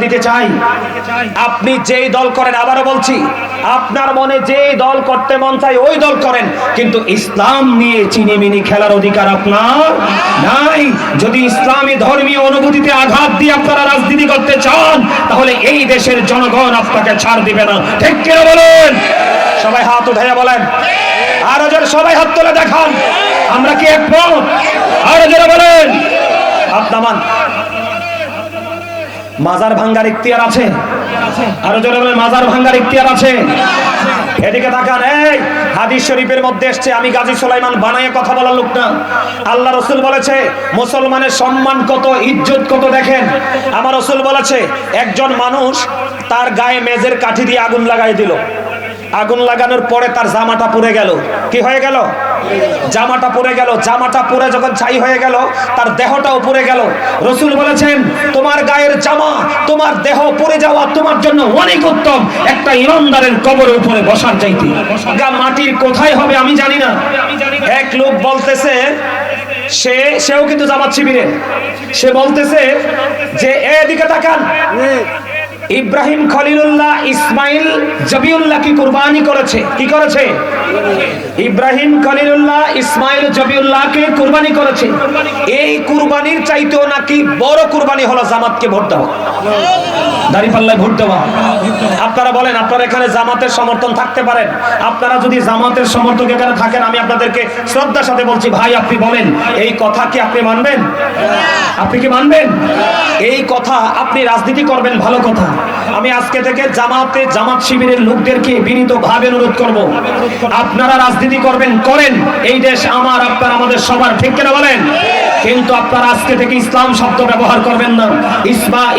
দিতে চাই, আপনি যেই দল করেন, আবারও বলছি, আপনার মনে যেই দল করতে মন চাই ওই দল করেন, কিন্তু ইসলাম নিয়ে চিনিমিনি খেলার অধিকার আপনার নাই। যদি ইসলামী ধর্মীয় অনুভূতিতে আঘাত দিয়ে আপনারা রাজনীতি করতে চান, তাহলে এই দেশের জনগণ আপনাকে ছাড় দিবে না। ঠিক কিনা বলেন? সবাই হাত উঠাইয়া বলেন, আরো জোরে সবাই হাত তুলে দেখান, আমরা কি একমত? আরো জোরে বলেন, হাত নামান। মাজার ভাঙ্গার ইখতিয়ার আছে? আরো জোরে বলেন, মাজার ভাঙ্গার ইখতিয়ার আছে? এদিকে তাকান। এই হাদিস শরীফের মধ্যে এসেছে, আমি গাজী সুলাইমান বানায়ে কথা বলার লোক না। আল্লাহ রাসূল বলেছে মুসলমানের সম্মান কত, ইজ্জত কত। দেখেন, আমার রাসূল বলেছে একজন মানুষ তার গায়ে মেজের কাঠি দিয়ে আগুন লাগাই দিল, আগুন লাগানোর পরে তার জামাটা পুড়ে গেল। কি হয়ে গেল? জামাটা পুড়ে গেল। জামাটা পুড়ে যখন ছাই হয়ে গেল, তার দেহটাও পুড়ে গেল। রাসূল বলেছেন তোমার গায়ের জামা, তোমার দেহ পুড়ে যাওয়া তোমার জন্য অনেক উত্তম একটা ইমানদারের কবরের উপরে বসার চাইতে। গা মাটির কোথায় হবে আমি জানি না। এক লোক বলতেছে, সেও কিন্তু জামাত শিবিরে, সে বলতেছে যে এদিকে তাকান, ইব্রাহিম খলিলুল্লাহ ইসমাইল জবিউল্লাহ কি কুরবানি করেছে। কি করেছে? ইব্রাহিম খলিলুল্লাহ ইসমাইল জবিউল্লাহকে কুরবানি করেছে। এই কুরবানির চাইতেও নাকি বড় কুরবানি হলো জামাতকে ভোট দেওয়া, দাঁড়িপাল্লায় ভোট দেওয়া। আপনারা বলেন, আপনারা এখানে জামাতের সমর্থন থাকতে পারেন। আপনারা যদি জামাতের সমর্থক এখানে থাকেন, আমি আপনাদেরকে শ্রদ্ধার সাথে বলছি, ভাই আপনি বলেন এই কথা কি আপনি মানবেন? আপনি কি মানবেন এই কথা? আপনি রাজনীতি করবেন, ভালো কথা। আমি আজকে থেকে জামাত শিবিরের লোকদেরকে বিনীতভাবে অনুরোধ করব, আপনারা রাজনীতি করবেন, করেন। এই দেশ আমার, আপনার, আমাদের সবার। ঠিক কিনা বলেন? কিন্তু আপনারা আজকে থেকে ইসলাম শব্দ ব্যবহার করবেন না।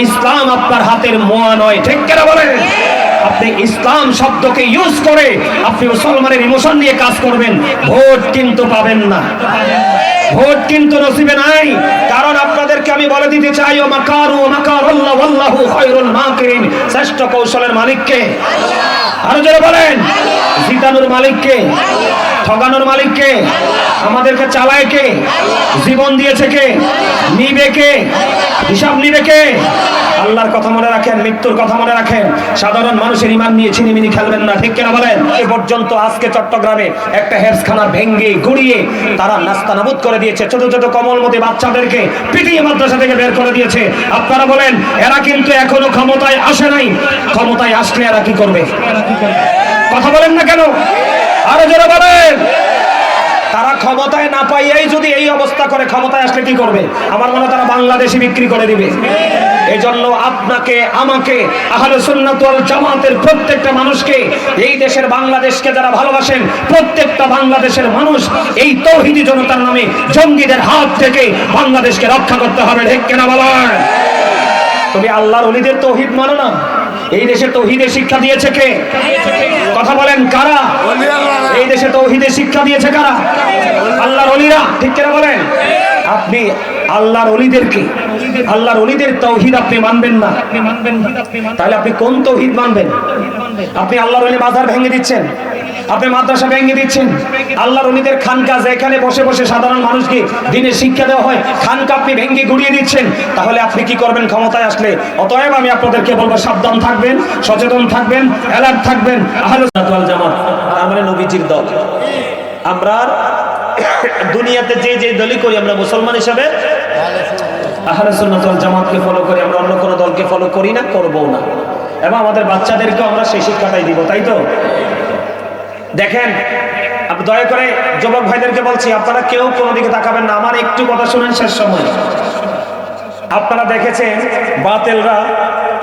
ইসলাম আপনার হাতের মোয়া নয়। ঠিক কিনা বলেন? আপনি ইসলাম শব্দকে ইউজ করে আপনি মুসলমানের ইমোশন নিয়ে কাজ করবেন, ভোট কিন্তু পাবেন না, ভোট কিন্তু নসিবে নাই। কারণ আপনাদেরকে আমি বলে দিতে চাই, ও মাকারু মাকারাল্লাহু ওয়াল্লাহু খায়রুল মাকিরিন। শ্রেষ্ঠ কৌশলের মালিক কে? আরো জোরে বলেন। জিতানোর মালিক কে? ঠগানোর মালিক কে? আমাদেরকে চালায় কে? জীবন দিয়েছে কে? নিবে কে? হিসাব নিবে কে? আল্লাহর কথা মনে রাখেন, মৃত্যুর কথা মনে রাখেন। সাধারণ মানুষের ঈমান নিয়ে ছিনিমিনি খেলবেন না। ঠিক কিনা বলেন? এ পর্যন্ত আজকে চট্টগ্রামে একটা হেফজখানা ভেঙ্গে গুড়িয়ে তারা নাস্তানাবুদ করে দিয়েছে। ছোট ছোট কমলমতি বাচ্চাদেরকে পিটিয়ে মাদ্রাসা থেকে বের করে দিয়েছে। আপনারা বলেন, এরা কিন্তু এখনো ক্ষমতায় আসে নাই। ক্ষমতায় আসলে এরা কি করবে? কথা বলেন না কেন? আরো জোরে বলেন। তারা ক্ষমতায় না পাইয়াই যদি এই অবস্থা করে, ক্ষমতায় আসলে কি করবে? আমার মনে হয় তারা বাংলাদেশে বিক্রি করে দিবে। এই জন্য আপনাকে, আমাকে, আহলে সুন্নাত ওয়াল জামাতের প্রত্যেকটা মানুষকে, এই দেশের বাংলাদেশকে যারা ভালোবাসেন, প্রত্যেকটা বাংলাদেশের মানুষ এই তৌহিদি জনতার নামে জঙ্গিদের হাত থেকে বাংলাদেশকে রক্ষা করতে হবে। ঠিক কিনা বলেন? তুমি আল্লাহর ওলিদের তৌহিদ মানো না? এই দেশে তৌহিদের শিক্ষা দিয়েছে কে? কথা বলেন, কারা? এই দেশে তৌহিদের শিক্ষা দিয়েছে কারা? আল্লাহর ওলিরা। ঠিক কিনা বলেন? আপনি আল্লাহর ওলিদেরকে, আল্লাহর ওলিদের তৌহিদ আপনি মানবেন না, তাহলে আপনি কোন তৌহিদ মানবেন? আপনি আল্লাহর ওলি মাজার ভেঙে দিচ্ছেন, আপনি মাদ্রাসা ভেঙে দিচ্ছেন। আল্লাহর ওলিদের খানকা, যেখানে বসে বসে সাধারণ মানুষকে দ্বীনের শিক্ষা দেওয়া হয়, খানকা আপনি ভেঙে গুড়িয়ে দিচ্ছেন। তাহলে আপনি কি করবেন ক্ষমতায় আসলে? অতএব আমি আপনাদেরকে বলবো, সাবধান থাকবেন, সচেতন থাকবেন, অ্যালার্ট থাকবেন। আহলে সুন্নাত ওয়াল জামাত তার মানে নবীজির দল। আমরা দুনিয়াতে যে যে দলই করি, আমরা মুসলমান হিসেবে আহলে সুন্নাত ওয়াল জামাতকে ফলো করি। আমরা অন্য কোনো দলকে ফলো করি না, করবো না। এবং আমাদের বাচ্চাদেরকেও আমরা সেই শিক্ষাটাই দিব, তাই তো? দেখেন, দয়া করে যুবক ভাইদেরকে বলছি, আপনারা কেউ কোনো দিকে তাকাবেন না। আমার একটু কথা শুনেন, শেষ সময়। আপনারা দেখেছেন বাতিলরা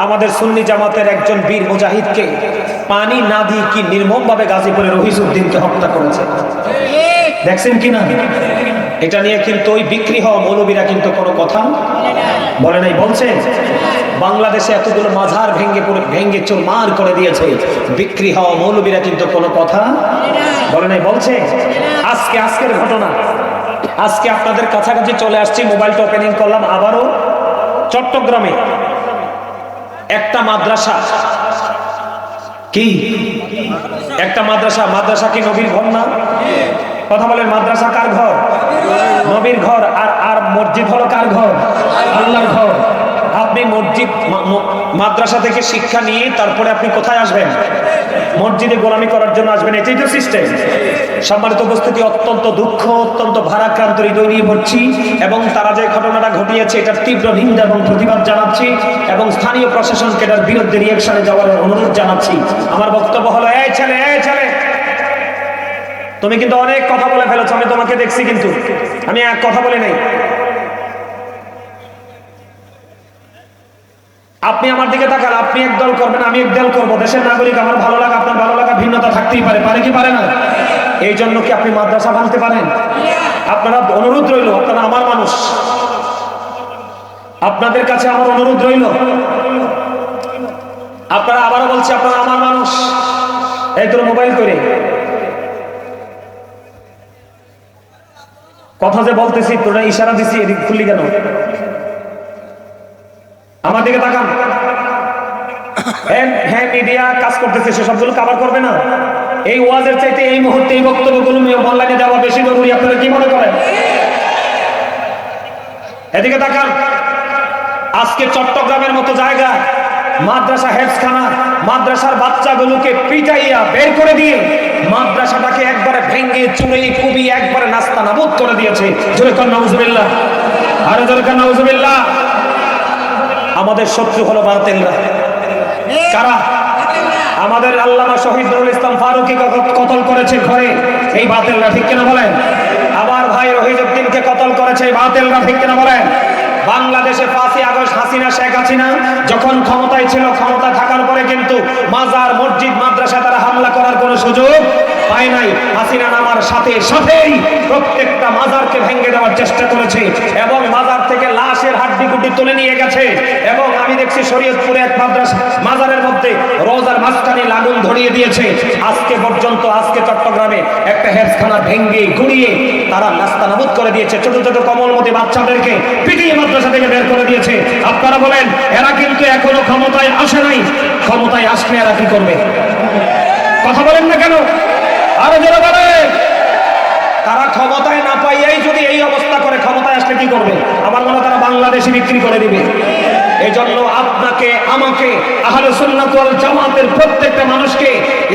আমাদের সুন্নি জামাতের একজন বীর মুজাহিদকে পানি না দিয়ে কি নির্মম ভাবে গাজীপুরের রহিসউদ্দিনকে হত্যা করেছে। দেখছেন কিনা? এটা নিয়ে কিন্তু ওই বিক্রি হওয়া মৌলবীরা কিন্তু কোনো কথা বলে নাই। বলছে বাংলাদেশে এতগুলো মাজার ভেঙ্গে চুরমার করে দিয়েছে, বিক্রি হওয়া মৌলবীরা কিন্তু কোনো কথা বলে নাই। বলছে আজকের ঘটনা, আজকে আপনাদের কাছাকাছি চলে আসছি, মোবাইলটা ওপেনিং করলাম, আবারও চট্টগ্রামে একটা মাদ্রাসা, কি একটা মাদ্রাসা কি নবীর ঘর না? কথা বলেন, মাদ্রাসা কার ঘর? নবীর ঘর। আর মসজিদ হলো কার ঘর? আল্লাহর ঘর। আপনি মসজিদ মাদ্রাসা থেকে শিক্ষা নিয়ে তারপরে আপনি কোথায় আসবেন? মসজিদে গোলামি করার জন্য আসবেন, এটাই তো সিস্টেম। সম্মানিত উপস্থিতি, অত্যন্ত দুঃখ, অত্যন্ত ভারাক্রান্ত হৃদয় নিয়ে বলছি এবং তারা যে ঘটনাটা ঘটিয়েছে এটার তীব্র নিন্দা এবং প্রতিবাদ জানাচ্ছি এবং স্থানীয় প্রশাসনকে এটার বিরুদ্ধে রিঅ্যাকশনে যাওয়ার অনুরোধ জানাচ্ছি। আমার বক্তব্য হলো, এই ছেলে তুমি কিন্তু অনেক কথা বলে ফেলেছো, আমি তোমাকে দেখছি, কিন্তু আমি এক কথা বলি নাই। আপনি আমার দিকে তাকান, আপনি এক দল করবেন, আমি এক দল করবো। দেশের নাগরিক, আমার ভালো লাগা আপনার ভালো লাগা, ভিন্নতা থাকতেই পারে, পারে কি পারে না? এই জন্য কি আপনি মাদ্রাসা ভাঙতে পারেন? আপনারা, অনুরোধ রইল, আপনারা আমার মানুষ, আপনাদের কাছে আমার অনুরোধ রইল, আপনারা, আবারও বলছি, আপনারা আমার মানুষ। এই তোর মোবাইল করে কথা যে বলতেছি, তোরা ইশারা দিছি, এদিক খুললি কেন? আমার দিকে তাকান। হ্যাঁ, মিডিয়া কাজ করতেছে, সে সবগুলো কভার করবে না। এই ওয়াজের চাইতে এই মুহূর্তে এই বক্তব্যগুলো অনলাইনে দেওয়া বেশি জরুরি, আপনারা কি মনে করেন? এদিকে তাকান। আজকে চট্টগ্রামের মতো জায়গায় মাদ্রাসা হেফজখানা, মাদ্রাসার বাচ্চাগুলোকে পিটাইয়া বের করে দিয়ে মাদ্রাসাটাকে একবারে ভেঙ্গে চুরে কুবি একবারে নাস্তা নাবুদ করে দিয়েছে। জোরে কর নাউজুবিল্লাহ, আরো জোরে কর নাউজুবিল্লাহ। আমাদের শত্রু হলো বাতিলরা। কারা? আমাদের আল্লামা শহীদ নুরুল ইসলাম ফারুকী কতল করেছে ঘরে, এই বাতিলরা, ঠিক কিনা বলেন? আমার ভাই রহিজউদ্দিনকে কতল করেছে এই বাতিলরা, ঠিক কিনা বলেন? বাংলাদেশে 5ই আগস্ট হাসিনা, শেখ হাসিনা যখন ক্ষমতায় ছিল, ক্ষমতা থাকার পরে কিন্তু মাজার, মসজিদ, মাদ্রাসা তারা হামলা করার কোনো সুযোগ পায় নাই। হাসিনা নামার সাথে সাথেই প্রত্যেকটা মাজারকে ভেঙে দেওয়ার চেষ্টা করেছে এবং মাজার থেকে লাশের হাড্ডিগুড্ডি তুলে নিয়ে গেছে। এবং আমি দেখছি শরীয়তপুরে এক মাদ্রাসা মাজারের মধ্যে রোজার মাঝখানে আগুন ধরিয়ে দিয়েছে। আজকে পর্যন্ত, আজকে চট্টগ্রামে একটা হেফজখানা ভেঙে গুড়িয়ে তারা নাস্তানাবুদ করে দিয়েছে। ছোট ছোট কমলমতি বাচ্চাদেরকে পিটিয়ে মাদ্রাসা থেকে বের করে দিয়েছে। আপনারা বলেন, এরা কিন্তু এখনো ক্ষমতায় আসে নাই। ক্ষমতায় আসলে এরা কি করবে? কথা বলেন না কেন? আরো যারা বলে, তারা ক্ষমতায় না পাইয়াই যদি এই অবস্থা করে, ক্ষমতায় আসলে কি করবে? আমার মনে হয় তারা বাংলাদেশে বিক্রি করে দিবে। এই জন্য আপনাকে, আমাকে, আহলে সুন্নাত ওয়াল জামাতের প্রত্যেকটা মানুষকে,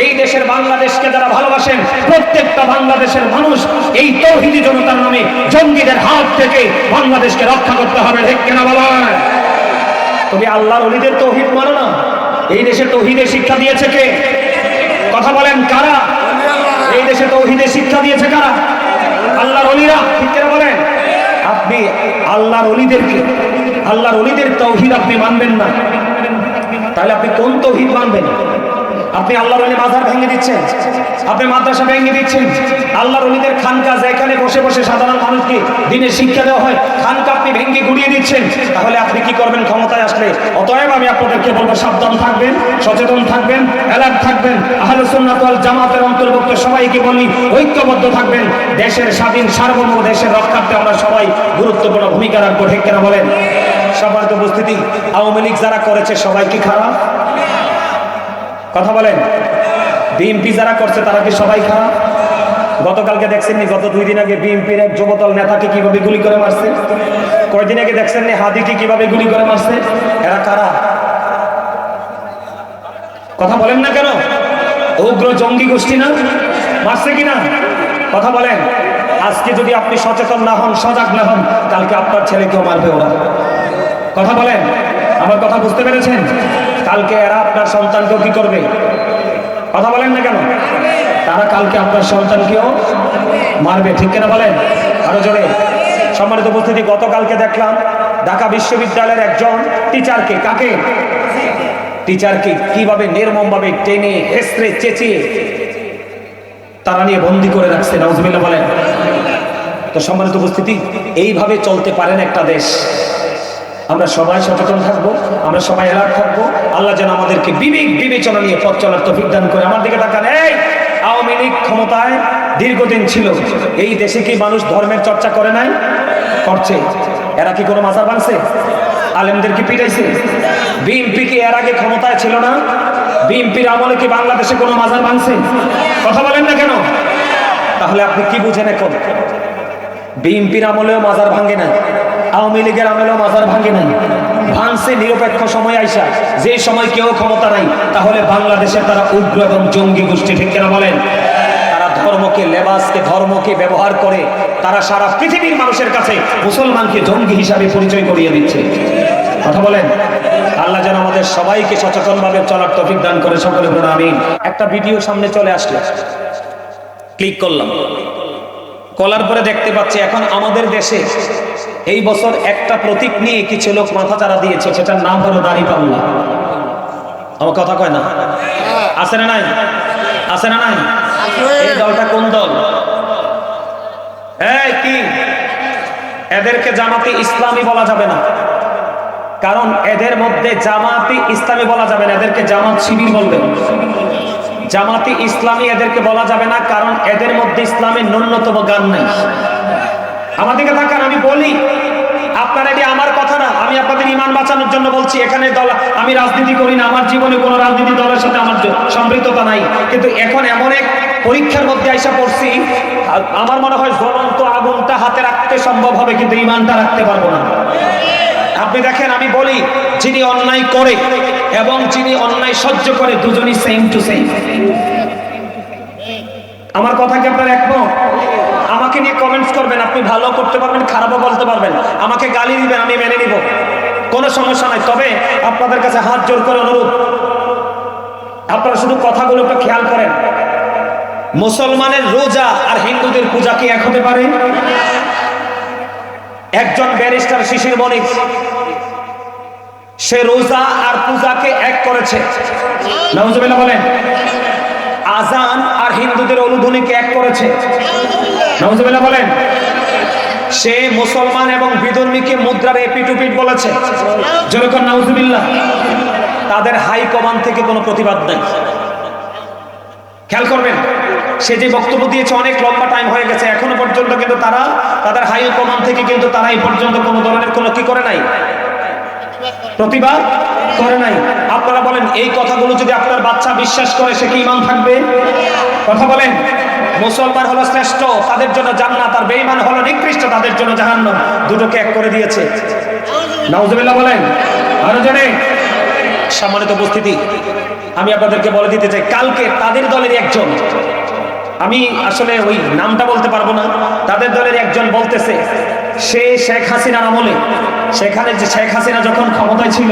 এই দেশের বাংলাদেশকে যারা ভালোবাসেন, প্রত্যেকটা বাংলাদেশের মানুষ এই তৌহিদি জনতার নামে জঙ্গিদের হাত থেকে বাংলাদেশকে রক্ষা করতে হবে, ঠিক কিনা বলেন? তুমি আল্লাহর ওলিদের তৌহিদ মানো না? এই দেশে তৌহিদের শিক্ষা দিয়েছে কে? কথা বলেন, কারা? এই দেশে তৌহিদের শিক্ষা দিয়েছে কারা? আল্লাহর ওলিরা, ঠিক কিনা বলেন? আপনি আল্লাহর ওলিদেরকে, আল্লাহর ওলিদের তৌহিদ আপনি মানবেন না, তাহলে আপনি কোন তৌহিদ মানবেন? আপনি আল্লাহর ওলি মাজার ভেঙে দিচ্ছেন, আপনি মাদ্রাসা ভেঙে দিচ্ছেন, আল্লাহর ওলিদের খানকা যেখানে বসে বসে সাধারণ মানুষকে দিনের শিক্ষা দেওয়া হয়, খানকা আপনি ভেঙে গুড়িয়ে দিচ্ছেন। তাহলে আপনি কি করবেন ক্ষমতায় আসলে? অতএব আমি আপনাদেরকে বলবো, সাবধান থাকবেন, সচেতন থাকবেন, অ্যালার্ট থাকবেন। আহলে সুন্নাত ওয়াল জামাতের অন্তর্ভুক্ত সবাইকে বলি, ঐক্যবদ্ধ থাকবেন। দেশের স্বাধীন সার্বভৌম দেশের রক্ষার্থে আমরা সবাই গুরুত্বপূর্ণ ভূমিকা রাখবো, ঠিক কিনা বলেন? সবার উপস্থিতি, আওয়ামী লীগ যারা করেছে সবাই কি খারাপ? কথা বলেন। বিএনপি যারা করছে তারা কি সবাই খারাপ? গতকালকে দেখছেননি, গত 2 দিন আগে বিএনপির এক যুবদল নেতাকে কিভাবে গুলি করে মারছে? কয়দিন আগে দেখছেননি হাদিকে কিভাবে গুলি করে মারছে? এরা কারা? কথা বলেন না কেন? উগ্র জঙ্গি গোষ্ঠী না? মারছে কিনা? কথা বলেন। আজকে যদি আপনি সচেতন না হন, সজাগ না হন, কালকে আপনার ছেলেকেও মারবে ওরা। কথা বলেন, আমার কথা বুঝতে পেরেছেন? কালকে এরা আপনার সন্তানকেও কি করবে? কথা বলেন না কেন? তারা কালকে আপনার সন্তানকেও মারবে, ঠিক কিনা বলেন? আরো জোরে। সম্মানিত উপস্থিতি, গতকালকে দেখলাম ঢাকা বিশ্ববিদ্যালয়ের একজন টিচারকে, কাকে? টিচারকে কিভাবে নির্মমভাবে টেনে হেসড়ে চেঁচিয়ে তারা নিয়ে বন্দী করে রাখছে। নাউজুবিল্লাহ বলেন। তো সম্মানিত উপস্থিতি, এইভাবে চলতে পারেন একটা দেশ? আমরা সবাই সচেতন থাকবো, আমরা সবাই অ্যালার্ট থাকবো। আল্লাহ যেন আমাদেরকে বিবেক বিবেচনা নিয়ে পথ চলার তৌফিক দান করে। আমার দিকে তাকান। এই আওয়ামী লীগ ক্ষমতায় দীর্ঘদিন ছিল, এই দেশে কি মানুষ ধর্মের চর্চা করে নাই? করছে। এরা কি কোনো মাজার ভাঙছে? আলেমদের কি পিটাইছে? বিএনপি কি এর আগে ক্ষমতায় ছিল না? বিএনপির আমলে কি বাংলাদেশে কোনো মাজার ভাঙছে? কথা বলেন না কেন? তাহলে আপনি কি বুঝেন এখন? বিএনপির আমলেও মাজার ভাঙে নাই, আওয়ামী লীগের আমলেও মাজার ভাঙে নাই। ভাঙছে নিরপেক্ষ সময় আইসা, যে সময় কেউ ক্ষমতা নাই, তাহলে বাংলাদেশে তারা উগ্র এবং জঙ্গি গোষ্ঠী, ঠিক কিনা বলেন? তারা ধর্মকে, লেবাসকে, ধর্মকে ব্যবহার করে তারা সারা পৃথিবীর মানুষের কাছে মুসলমানকে জঙ্গি হিসাবে পরিচয় করিয়ে দিচ্ছে। কথা বলেন। আল্লাহ যেন আমাদের সবাইকে সচেতনভাবে চলার তৌফিক দান করে, সকলে বলুন আমিন। একটা ভিডিও সামনে চলে আসলো, ক্লিক করলাম, করার পরে দেখতে পাচ্ছি এখন আমাদের দেশে এই বছর একটা প্রতীক নিয়ে কিছু লোক মাথাচাড়া দিয়েছে, সেটার নাম হলো দাঁড়িপাল্লা। আমার কথা কয় না? আছে না নাই? আছে না নাই? এই দলটা কোন দল? এই কি, এদেরকে জামাতি ইসলামী বলা যাবে না, কারণ এদের মধ্যে জামাতি ইসলামী বলা যাবে না, এদেরকে জামাত শিবির বলবেন। জামাতি ইসলামী এদেরকে বলা যাবে না, কারণ এদের মধ্যে ইসলামের ন্যূনতম জ্ঞান নেই। আমাদেরকে থাকার, আমি বলি আপনারা, এটি আমার কথা না, আমি আপনাদের ঈমান বাঁচানোর জন্য বলছি। এখানে দল, আমি রাজনীতি করি না, আমার জীবনে কোনো রাজনীতি দলের সাথে আমার সম্পৃক্ততা নাই, কিন্তু এখন এমন এক পরীক্ষার মধ্যে আইসা পড়ছি, আমার মনে হয় জ্বলন্ত আগুনটা হাতে রাখতে সম্ভব হবে, কিন্তু ঈমানটা রাখতে পারবো না। আপনি দেখেন, আমি বলি, যিনি অন্যায় করে এবং যিনি অন্যায় সহ্য করে, দুজনই সেম টু সেম। আমার কথা কি আপনার একমত? আমাকে নিয়ে কমেন্টস করবেন, আপনি ভালো করতে পারবেন, খারাপও বলতে পারবেন, আমাকে গালি দিবেন, আমি মেনে নিব, কোনো সমস্যা নাই। তবে আপনাদের কাছে হাত জোর করে অনুরোধ, আপনারা শুধু কথাগুলো একটু খেয়াল করেন। মুসলমানের রোজা আর হিন্দুদের পূজা কি এক হতে পারে? একজন ব্যারিস্টার শিশির মনিক, সে রোজা আর পূজাকে এক করেছে, নাউজুবিল্লাহ বলেন। আজান আর হিন্দুদের অনুধ্বনিকে এক করেছে, নাউজুবিল্লাহ বলেন। সে মুসলমান এবং বিধর্মীকে মুদ্রার এপিটুপিট বলেছে, যেরকম নাউজুবিল্লাহ। তাদের হাই কমান্ড থেকে কোনো প্রতিবাদ নাই। খেয়াল করবেন, সে যে বক্তব্য দিয়েছে অনেক লম্বা টাইম হয়ে গেছে, এখনো পর্যন্ত কিন্তু তারা, তাদের হাই কমান্ড থেকে কিন্তু তারা এই পর্যন্ত কোনো ধরনের কোনো কি করে নাই, প্রতিবাদ করে নাই। আপনারা বলেন, এই কথাগুলো যদি আপনার বাচ্চা বিশ্বাস করে, সে কি ঈমান থাকবে? কথা বলেন। মুসলমান হলো শ্রেষ্ঠ, তাদের জন্য জান্নাত, আর বেঈমান হলো নিকৃষ্ট, তাদের জন্য জাহান্নাম। দুটোকে এক করে দিয়েছে, নাউজুবিল্লাহ বলেন। আরো জনে সম্মানিত উপস্থিতি, আমি আপনাদেরকে বলে দিতে চাই, কালকে তাদের দলের একজন, আমি আসলে ওই নামটা বলতে পারবো না, তাদের দলের একজন বলতেছে, সে শেখ হাসিনার আমলে, সেখানে যে শেখ হাসিনা যখন ক্ষমতায় ছিল,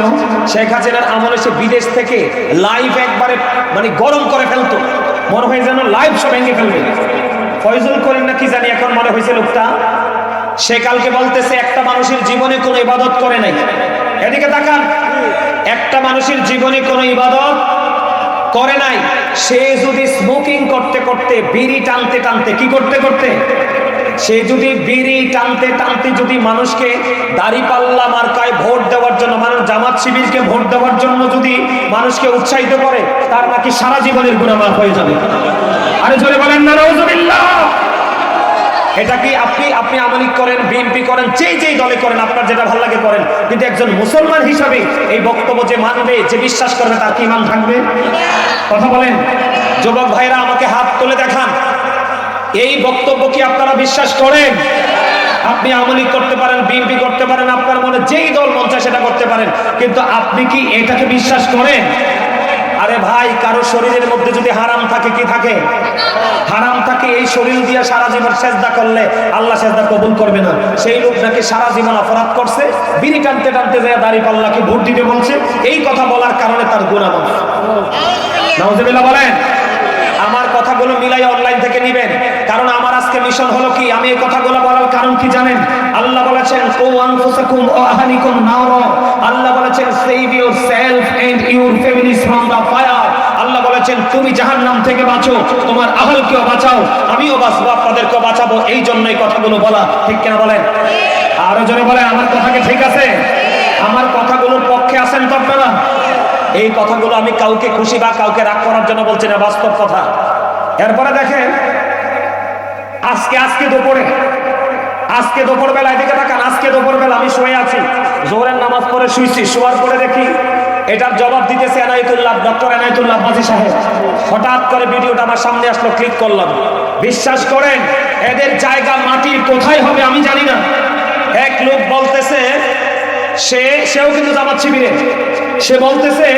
শেখ হাসিনার আমলে সে বিদেশ থেকে লাইভ একবারে মানে গরম করে ফেলতো, মনে হয় যেন লাইভ সব ভেঙে ফেলবে। ফয়জুল করিম না কি জানি এখন মনে হয়েছে লোকটা, সে কালকে বলতেছে একটা মানুষের জীবনে কোনো ইবাদত করে নাই। এদিকে তাকান, একটা মানুষের জীবনে কোনো ইবাদত করে নাই। সে যদি স্মোকিং করতে করতে, বিড়ি টানতে টানতে, কি করতে করতে, সে যদি বিড়ি টানতে টানতে যদি মানুষকে দাঁড়িপাল্লা মার্কায় ভোট দেওয়ার জন্য, মানুষ জামাত শিবিরকে ভোট দেওয়ার জন্য যদি মানুষকে উৎসাহিত করে, তার নাকি সারা জীবনের গুনাহ মাফ হয়ে যাবে। আরে জোরে বলেন না নাউজুবিল্লাহ। এটা কি আপনি আমলি করেন, বিএনপি করেন, যেই দলে করেন, আপনার যেটা ভালো লাগে করেন, কিন্তু একজন মুসলমান হিসাবে এই বক্তব্য যে মানবে, যে বিশ্বাস করবে, তার কি ঈমান থাকবে? কথা বলেন। যুবক ভাইরা আমাকে হাত তুলে দেখান, এই বক্তব্য কি আপনারা বিশ্বাস করেন? আপনি আমলি করতে পারেন, বিএনপি করতে পারেন, আপনার মনে যেই দল মন চায় সেটা করতে পারেন, কিন্তু আপনি কি এটাকে বিশ্বাস করেন? আরে ভাই, কারো শরীরের মধ্যে যদি হারাম থাকে, কি থাকে? হারাম থাকে। এই শরীর দিয়ে সারা জীবন সেজদা করলে আল্লাহ সেজদা কবুল করবে না। সেই লোক নাকি সারা জীবন অপরাধ করছে, বিড়ি টানতে টানতে যায় দাঁড়িপাল্লাকে ভোট দিতে বলছে, এই কথা বলার কারণে তার গুনাহ মাফ। নাউজুবিল্লাহ বলেন। আমার কথাগুলো মিলাই অনলাইন থেকে নেবেন, কারণ আমার আজকে মিশন হলো কি, আমি এই কথাগুলো বলার কারণ কি জানেন? আল্লাহ বলেছেন, ও আনফুসাকুম ওয়া আহলিকুম নারা, আল্লাহ বলেছেন save yourself and your families from the fire. আল্লাহ বলেছেন, তুমি জাহান্নাম থেকে বাঁচো, তোমার আহলকেও বাঁচাও, আমিও বাঁচবো, আপনাদেরকেও বাঁচাবো। এই জন্যই কথাগুলো বলা, ঠিক কিনা বলেন? আরো জোরে বলেন, আমার কথা কি ঠিক আছে? আমার কথাগুলোর পক্ষে আছেন তো আপনারা? এই কথাগুলো আমি কাউকে খুশি বা কাউকে রাগ করার জন্য বলছি না, বাস্তব কথা। এরপরে দেখেন, আজকে দুপুর বেলায় দিকে তাকান, আজকে দুপুর বেলা আমি শুয়ে আছি, জোহরের নামাজ পড়ে শুয়েছি, শোয়ার পরে দেখি এটার জবাব দিতেছে এনায়েতুল্লাহ, ডক্টর এনায়েতুল্লাহ বাজি সাহেব। হঠাৎ করে ভিডিওটা আমার সামনে আসলো, ক্লিক করলাম। বিশ্বাস করেন, এদের জায়গা মাটির কোথায় হবে আমি জানি না। এক লোক বলতেছে সেও কিন্তু জামাত শিবিরে। সে বলতেছে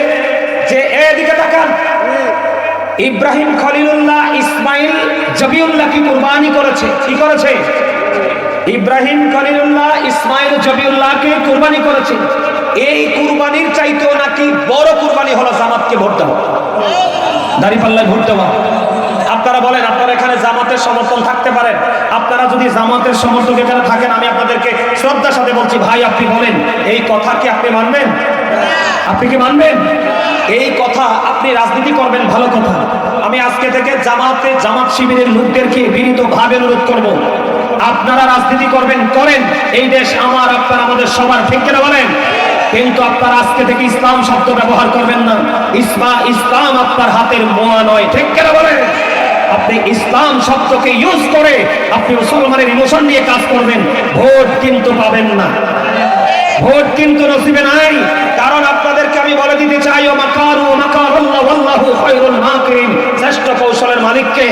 যে এদিকে তাকান, ইব্রাহিম খলিলুল্লাহ ইসমাইল জবিউল্লাহ কি কুরবানি করেছে। কি করেছে? ইব্রাহিম খলিলুল্লাহ ইসমাইল জবিউল্লাহকে কুরবানি করেছে। এই কুরবানির চাইতেও নাকি বড় কুরবানি হলো জামাতকে ভোট দেওয়া, দাঁড়িপাল্লায় ভোট দেওয়া। আপনারা বলেন, আপনারা এখানে জামাতের সমর্থন থাকতে পারেন। আপনারা যদি জামাতের সমর্থক এখানে থাকেন, আমি আপনাদেরকে শ্রদ্ধার সাথে বলছি, ভাই আপনি বলেন এই কথা কি আপনি মানবেন? আপনি কি মানবেন এই কথা? আপনি রাজনীতি করবেন, ভালো কথা। আমি আজকে থেকে জামাত শিবিরের লোকদেরকে বিনীতভাবে অনুরোধ করব, আপনারা রাজনীতি করবেন, করেন। এই দেশ আমার, আপনার, আমাদের সবার, ঠিক কিনা বলেন? কিন্তু আপনারা আজকে থেকে ইসলাম শব্দ ব্যবহার করবেন না। ইসলাম আপনার হাতের মোয়া নয়, ঠিক কিনা বলেন? আপনি ইসলাম শব্দকে ইউজ করে আপনি মুসলমানের ইমোশন নিয়ে কাজ করবেন, ভোট কিন্তু পাবেন না, ভোট কিন্তু নসিবে নাই। কারণ আপনাদেরকে আমি বলে দিতে চাই, ও মাকারু মাকারাল্লাহ ওয়াল্লাহু খায়রুল মাকিরিন। শ্রেষ্ঠ কৌশলের মালিককে,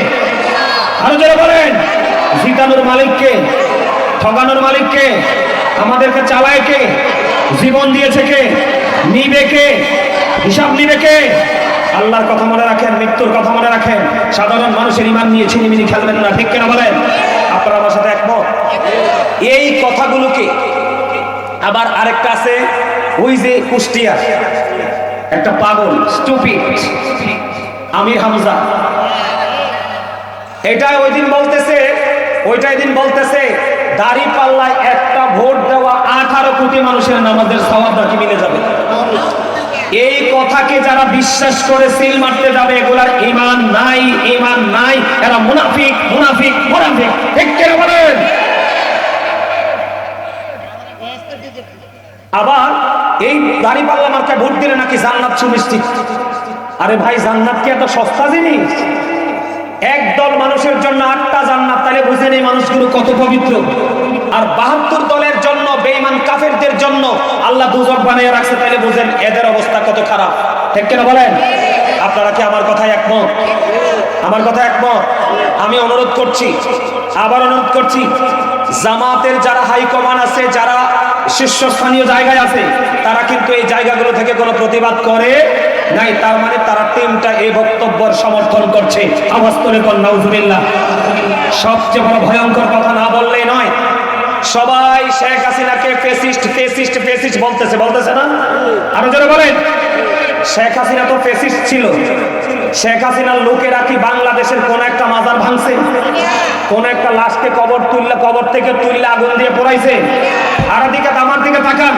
আরো জোরে বলেন, জিতানোর মালিককে, ঠকানোর মালিককে, আমাদেরকে চালায় কে, জীবন দিয়েছে কে, নিবে কে, হিসাব নিবে কে? আল্লাহর কথা মনে রাখেন, মৃত্যুর কথা মনে রাখেন। সাধারণ মানুষের ঈমান নিয়ে ছিনিমিনি খেলবেন না, ঠিক কিনা বলেন? আপনারা আমার সাথে একমত? এই কথাগুলোকে আবার আরেকটা আছে, ওই যে কুষ্টিয়া একটা পাগল স্টুপিড আমির হামজা, এটাই ওই দিন বলতেছে দাঁড়িপাল্লায় একটা ভোট দেওয়া 18 কোটি মানুষের নামাজের সওয়াব নাকি মিলে যাবে। এই কথাকে যারা বিশ্বাস করে সিল মারতে যাবে, এগুলার ঈমান নাই, ঈমান নাই, এরা মুনাফিক মুনাফিক মুনাফিক, ঠিক করে বলেন? আবার এই দাঁড়িপাল্লা মার্কা ভোট দিলে নাকি জান্নাত সুনিশ্চিত। আরে ভাই, জান্নাত কি এত সস্তা জিনিস? একদল মানুষের জন্য 8টা জান্নাত, তাহলে বুঝেন এই মানুষগুলো কত পবিত্র। আর 72 দলের জন্য, বেঈমান কাফেরদের জন্য আল্লাহ দুজক বানিয়ে রাখছে, তাহলে বুঝেন এদের অবস্থা কত খারাপ, ঠিক কিনা বলেন? আপনারা কি আমার কথায় একমত? আমার কথা একমত? আমি অনুরোধ করছি, আবার অনুরোধ করছি, জামাতের যারা হাইকমান আছে, যারা শীর্ষস্থানীয় জায়গায় আছে, তারা কিন্তু এই জায়গাগুলো থেকে কোনো প্রতিবাদ করে নাই। তার মানে তারা টিমটা এই বক্তব্যের সমর্থন করছে। আওয়াজ করে বল নাউজুবিল্লাহ। সবচেয়ে বড় ভয়ঙ্কর কথা না বললেই নয়, সবাই শেখ হাসিনাকে ফেসিস্ট বলতেছে না? আরো জোরে বলেন, শেখ হাসিনা তো ফেসিস্ট ছিল। শেখ হাসিনার লোকেরা কি বাংলাদেশের কোন একটা মাজার ভাঙছে? কোন একটা লাশকে কবর থেকে তুললে আগুন দিয়ে পোড়াইছে? আর দিকে আমার দিকে তাকান,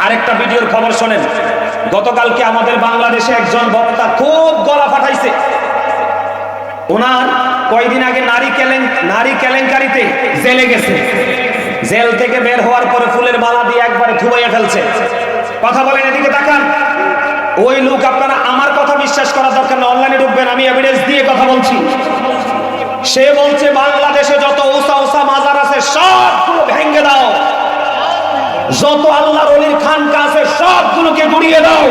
আরেকটা ভিডিওর খবর শোনেন। গতকালকে আমাদের বাংলাদেশে একজন বক্তা খুব গলা ফাটাইছে। ওনার কয়েকদিন আগে নারী কেলেঙ্কারিতে জেলে গেছে। জেল থেকে বের হওয়ার পরে ফুলের মালা দিয়ে একবারে ধুবাইয়া ফেলছে। কথা বলেন, এদিকে তাকান। ওই লোক, আপনারা আমার কথা বিশ্বাস করার দরকার না, অনলাইনে ঢুকবেন, আমি এভিডেন্স দিয়ে কথা বলছি। সে বলছে বাংলাদেশে যত উঁচা মাজার আছে সবগুলো ভেঙে দাও, যত আল্লাহর ওলির খানকা আছে সবগুলোকে গুড়িয়ে দাও।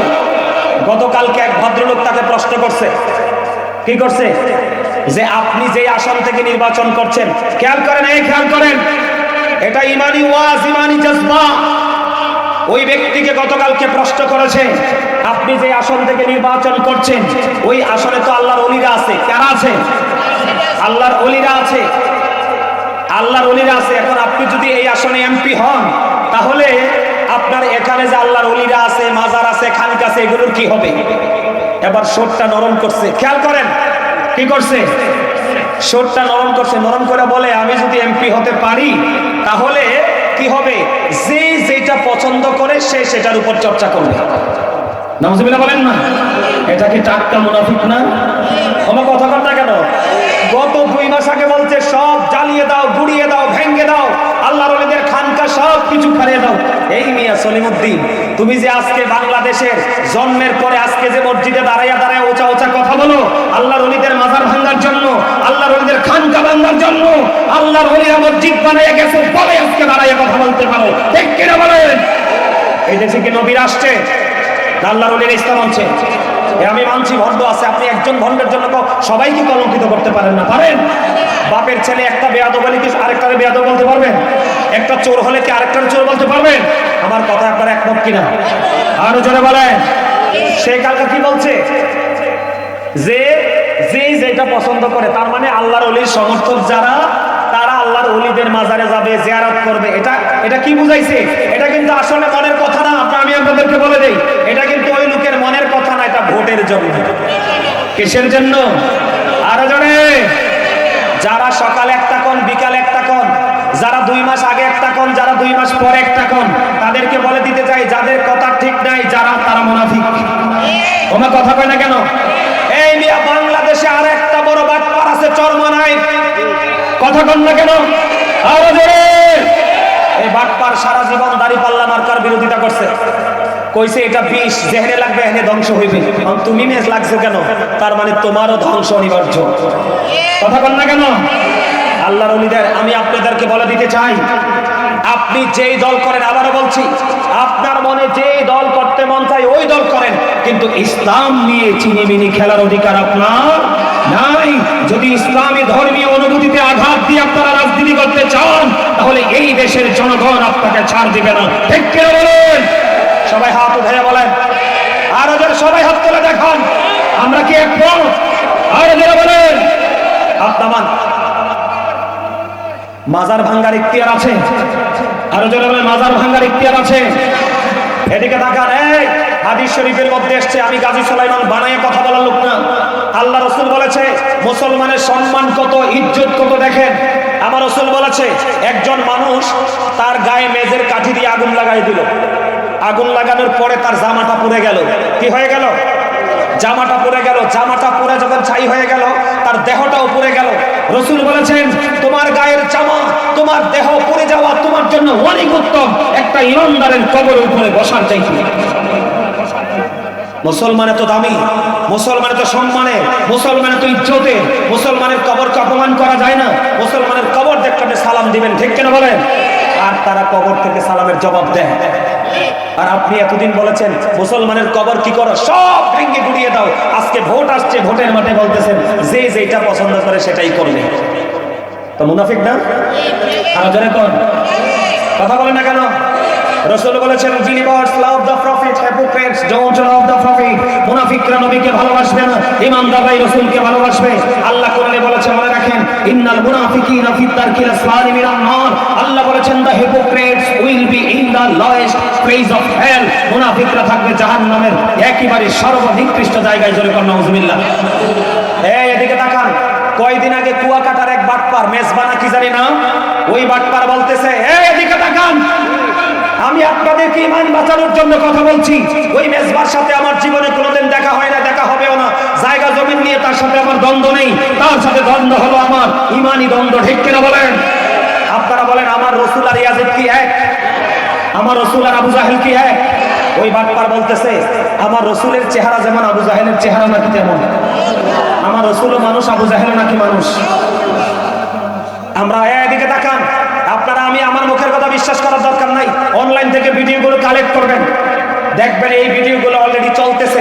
গতকালকে এক ভদ্রলোক তাকে প্রশ্ন করছে, কি করছে? যে আপনি যে আসন থেকে নির্বাচন করছেন, খেয়াল করেন, এটা ইমানি ওয়াজ, ইমানি জজবা। ওই ব্যক্তিকে গতকালকে প্রশ্ন করেছে, আপনি যে আসন থেকে নির্বাচন করছেন, ওই আসনে তো আল্লাহর ওলিরা আছে। কারা আছে? আল্লাহর ওলিরা আছে, আল্লাহর ওলিরা আছে। এখন আপনি যদি এই আসনে এমপি হন, তাহলে আপনার এখানে যে আল্লাহর ওলিরা আছে, মাজার আছে, খানকা আছে, এগুলোর কি হবে? এবার সুরটা নরম করছে, খেয়াল করেন কি করছে? সুরটা নরম করছে, নরম করে বলে, আমি যদি এমপি হতে পারি তাহলে কি হবে? যে যেটা পছন্দ করে সে সেটার উপর চর্চা করবে। নাউজুবিল্লাহ বলেন না? এটা কি টাটকা মুনাফিক না? আমার কথা কথা কেন? গত 2 মাস আগে বলছে সব জ্বালিয়ে দাও, গুড়িয়ে দাও, ভেঙে দাও, আল্লাহর ওলিদের খানকা সব কিছু খারিয়ে দাও। এই মিয়া সলিমউদ্দিন, তুমি যে আজকে বাংলাদেশের জন্মের পরে আজকে যে মসজিদে দাঁড়াইয়া ওচা কথা বলো আল্লাহর ওলিদের মাজার ভাঙার জন্য, আল্লাহর ওলিদের খানকা ভাঙার জন্য, আল্লাহর ওলিরা মসজিদ বানাইয়া গেছে বলে আজকে দাঁড়াইয়া কথা বলতে পারো, ঠিক কিনা বলেন? এই দেশে কি নবীর আসছে? আল্লাহর ওলির ইসলাম আছে। আমি মানছি ভণ্ড আছে, আপনি একজন ভণ্ডের জন্য সবাইকে কলঙ্কিত করতে পারেন না? পারেন? বাপের ছেলে একটা বেয়াদব হলে কি আরেকটারে বেয়াদব বলতে পারবেন? একটা চোর হলে কি আরেকটারে চোর বলতে পারবেন? আমার কথা আপনারা একমত কিনা আরো জোরে বলেন। সে কালকে কি বলছে যে যেটা পছন্দ করে, তার মানে আল্লাহর ওলির সমর্থক যারা, তারা আল্লাহর ওলিদের মাজারে যাবে, জিয়ারত করবে। এটা কি বুঝাইছে? এটা কিন্তু আসলে মনের কথা না। আমি আপনাদেরকে বলে দেই, এটা কিন্তু ওই লোকের মনের কথা না, এটা ভোটের জন্য। কিসের জন্য? আরো জনে, যারা সকালে একটা কোন, বিকালে একটা কোন, যারা 2 মাস আগে একটা কোন, যারা 2 মাস পরে একটা কোন, তাদেরকে বলে দিতে চাই, যাদের কথা ঠিক নাই যারা, তারা মুনাফিক। ওমা কথা কয় না কেন? এই মিয়া, বাংলাদেশে আর একটা বড় বাটপার আছে, চরমনাই। কথা কন না কেন? আরো জোরে। এই বাটপার সারা জীবন দাড়িপাল্লা মার্কার বিরোধিতা করছে, কইছে এটা বিষ, যেহেনে লাগবে এখানে ধ্বংস হইবে। তুমি মেজ লাগছো কেন? তার মানে তোমারও ধ্বংস অনিবার্য। কথা কন না কেন? আল্লাহর ওলিদের আমি আপনাদেরকে বলে দিতে চাই, আপনি যেই দল করেন, আবারও বলছি, আপনার মনে যেই দল করতে মন চায় ওই দল করেন, কিন্তু ইসলাম নিয়ে চিনিমিনি খেলার অধিকার আপনার নাই। যদি ইসলামী ধর্মীয় অনুভূতিতে আঘাত দিয়ে আপনারা রাজনীতি করতে চান, তাহলে এই দেশের জনগণ আপনাকে ছাড় দিবে না। ঠিক কি বলেন? সবাই হাত উঠে বলেন, আর ওদের সবাই হাত তুলে দেখান, আমরা কি একমত? আর ওদের বলেন, হাত নামান। মাজার ভাঙ্গার ইখতিয়ার আছে, আরো জোরে বলেন, মাজার ভাঙ্গার ইখতিয়ার আছে। এদিকে তাকান। এই হাদিস শরীফের মধ্যে এসেছে, আমি গাজী সুলাইমান বানায়ে কথা বলার লোক না। আল্লাহ রাসূল বলেছে মুসলমানের সম্মান কত, ইজ্জত কত। দেখেন, আমার রাসূল বলেছে, একজন মানুষ তার গায়ে মেজের কাঠি দিয়ে আগুন লাগাই দিল, আগুন লাগানোর পরে তার জামাটা পুড়ে গেল। কি হয়ে গেল? জামাটা পুড়ে গেল। জামাটা পুড়ে যখন ছাই হয়ে গেল, তার দেহটাও পুড়ে গেল। রাসূল বলেছেন, তোমার গায়ের জামা, তোমার দেহ পুড়ে যাওয়া তোমার জন্য অনেক উত্তম একটা ইমানদারের কবরের উপরে বসার চাইতে। মুসলমান তো দামি, মুসলমান তো সম্মানে, মুসলমান তো ইজ্জতে, মুসলমানের কবরকে অপমান করা যায় না। মুসলমানের কবর দেখলে সালাম দিবেন, ঠিক কিনা বলেন? আর তারা কবর থেকে সালামের জবাব দেয়। আর আপনি এতদিন বলেছেন মুসলমানের কবর কি করো, সব ভেঙে গুড়িয়ে দাও। আজকে ভোট আসছে, ভোটের মাঠে বলতেছেন যে যেটা পছন্দ করে সেটাই করবে। তো মুনাফিক না? আর জোরে কোন কথা বলেন না কেন? রাসূল বলেছেন, believers love the prophet, hypocrites don't love the prophet। মুনাফিকরা নবীকে ভালোবাসবে না, ঈমানদাররা রাসূলকে ভালোবাসবে। আল্লাহ কোরআনে বলেছে, মনে রাখেন, ইন্নাল মুনাফিকিনা ফি দারকিল আসফালি মিনান নার। আল্লাহ বলেছেন, the hypocrites will be in the lowest place of hell। মুনাফিকরা থাকবে জাহান্নামের একেবারে সর্বনিকৃষ্ট জায়গায়। জোরে কোন নাউজুবিল্লাহ। এই এদিকে তাকান। কয়দিন আগে কুয়াকাটার এক বাটপার, মেজবানা কি জানি না, ওই বাটপার বলতেছে, এই এদিকে তাকান, আমি আপনাদেরকে ঈমান বাঁচানোর জন্য কথা বলছি। ওই মেজবার সাথে আমার জীবনে কোনোদিন দেখা হয় না, দেখা হবেও না। জায়গা জমিন নিয়ে তার সাথে আমার দ্বন্দ্ব নেই, তার সাথে দ্বন্দ্ব হলো আমার ঈমানি দ্বন্দ্ব। ঠিক কিনা বলেন? আপনারা বলেন, আমার রাসূল আর ইয়াজিদ কি এক? আমার রাসূল আর আবু জাহেল কি এক? ওই বাটপার বলতেছে, আমার রাসূলের চেহারা যেমন আবু জাহেলের চেহারা নাকি তেমন? আমার রাসূলও মানুষ, আবু জাহেলও নাকি মানুষ? আমরা এদিকে তাকান। আপনারা আমি আমার মুখের কথা বিশ্বাস করার দরকার নাই। অনলাইন থেকে ভিডিওগুলো কালেক্ট করবেন, দেখবেন এই ভিডিওগুলো অলরেডি চলতেছে,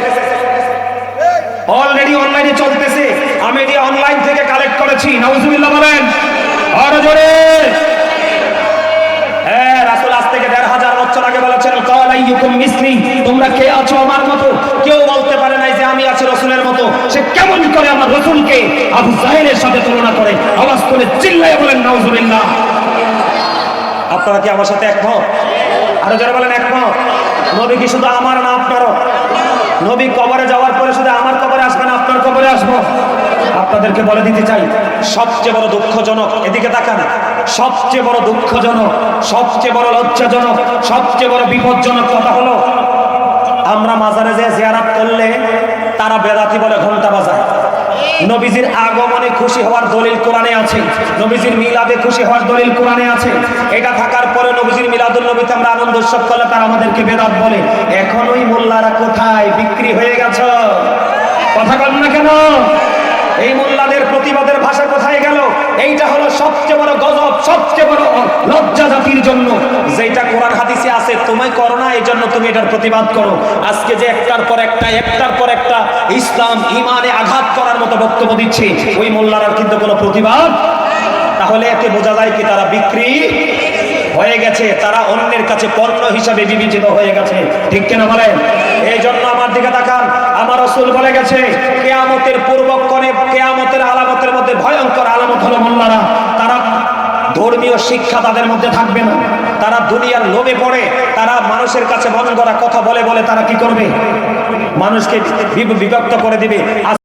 অলরেডি অনলাইনে চলতেছে। আমি এটি অনলাইন থেকে কালেক্ট করেছি। নাউজুবিল্লাহ বলেন আরো জোরে। হ্যাঁ, রাসূল আজ থেকে ১৫০০ বছর আগে বলেছেন, ক্বাল আইয়ুকুম মিসলি, তোমরা কে আছো আমার মতো? কেউ বলতে পারে নাই যে আমি আছি রাসূলের মতো। সে কেমন করে আমার রাসূলকে আবু জাহেলের সাথে তুলনা করে? আওয়াজ করে চিল্লায়ে বলেন নাউজুবিল্লাহ। আপনারা কি আমার সাথে একমত? আরো যারা বলেন একমত। নবী কি শুধু আমার না আপনারও? নবী কবরে যাওয়ার পরে শুধু আমার কবরে আসবে না, আপনার কবরে আসবো। আপনাদেরকে বলে দিতে চাই, সবচেয়ে বড় দুঃখজনক, এদিকে তাকান, সবচেয়ে বড় দুঃখজনক, সবচেয়ে বড় লজ্জাজনক, সবচেয়ে বড় বিপজ্জনক কথা হলো, আমরা মাজারে যে জিয়ারত করলে তারা বেদাতি বলে ঘন্টা বাজায়। নবীজির আগমনে খুশি হওয়ার দলিল কোরআনে আছে, নবীজির মিলাদে খুশি হওয়ার দলিল কোরআনে আছে। এটা থাকার পরে নবীজির মিলাদুল নবীতে আমরা আনন্দ উৎসব করলে তারা আমাদেরকে বেদাত বলে। এখন ওই মোল্লারা কোথায়? বিক্রি হয়ে গেছে। কথা বলেন না কেন? এই মোল্লাদের প্রতিবাদের ভাষা কোথায় গেল? এইটা হলো সবচেয়ে বড় গজব, সবচেয়ে বড় লজ্জা জাতির জন্য। যেটা কোরআন হাদিসে আছে তুমি করো না, এই জন্য তুমি এটার প্রতিবাদ করো। আজকে যে একটার পর একটা ইসলাম ইমানে আঘাত করার মতো বক্তব্য দিচ্ছে, ওই মোল্লারা কিন্তু কোনো প্রতিবাদ। তাহলে এতে বোঝা যায় কি তারা বিক্রি হয়ে গেছে, তারা অন্যের কাছে পণ্য হিসাবে বিবেচিত হয়ে গেছে। ঠিক কিনা বলেন? এই জন্য আমার দিকে তাকান, আমার রাসূল বলে গেছে কিয়ামতের পূর্বক্ষণে, কিয়ামতের আলামতের মধ্যে ভয়ঙ্কর আলামত হলো মোল্লারা। তারা ধর্মীয় শিক্ষা তাদের মধ্যে থাকবে না, তারা দুনিয়ার লোভে পড়ে, তারা মানুষের কাছে মন গড়া কথা বলে বলে তারা কি করবে, মানুষকে বিভক্ত করে দিবে। আজ